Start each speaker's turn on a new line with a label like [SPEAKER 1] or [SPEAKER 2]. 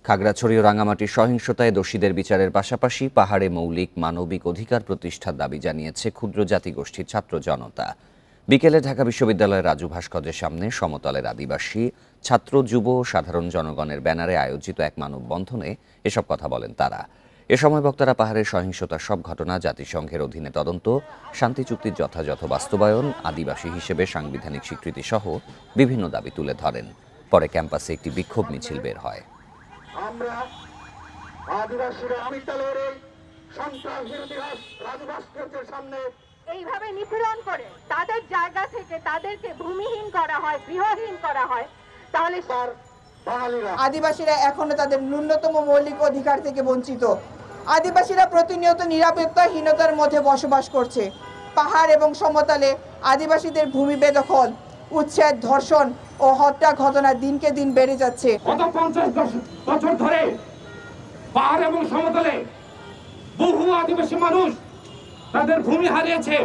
[SPEAKER 1] খাগড়াছড়ি ও রাঙামাটির সহিংসতায় দোষীদের বিচারের পাশাপাশি পাহাড়ে মৌলিক মানবিক অধিকার প্রতিষ্ঠার দাবি জানিয়েছে ক্ষুদ্র জাতিগোষ্ঠীর ছাত্র জনতা। বিকেলে ঢাকা বিশ্ববিদ্যালয়ের রাজু ভাস্কর্যের সামনে সমতলের আদিবাসী, ছাত্র, যুব ও সাধারণ জনগণের ব্যানারে আয়োজিত এক মানববন্ধনে এসব কথা বলেন তারা। এ সময় বক্তারা পাহাড়ের সহিংসতার সব ঘটনা জাতিসংঘের অধীনে তদন্ত, শান্তি চুক্তির যথাযথ বাস্তবায়ন, আদিবাসী হিসেবে সাংবিধানিক স্বীকৃতি সহ বিভিন্ন দাবি তুলে ধরেন। পরে ক্যাম্পাসে একটি বিক্ষোভ মিছিল বের হয়।
[SPEAKER 2] আমরা আদিবাসীরা আমিতালের এই সন্ত্রাস বিরোধী রাজু ভাস্কর্যের সামনে
[SPEAKER 3] এইভাবে নিপীড়ন করে তাদের জায়গা থেকে তাদেরকে ভূমিহীন করা হয়, গৃহহীন করা হয়, তাহলে
[SPEAKER 4] আদিবাসীরা এখনো তাদের ন্যূনতম মৌলিক অধিকার থেকে বঞ্চিত। আদিবাসীরা প্রতিনিয়ত নিরাপত্তাহীনতার মধ্যে বসবাস করছে। পাহাড় এবং সমতলে আদিবাসীদের ভূমি বেদখল, উচ্ছেদ, ধর্ষণ ও হত্যা ঘটনা দিনকে দিন বেড়ে যাচ্ছে।
[SPEAKER 2] গত 50 বছর ধরে পাহাড় এবং সমতলে বহু আদিবাসী মানুষ তাদের ভূমি হারিয়েছে।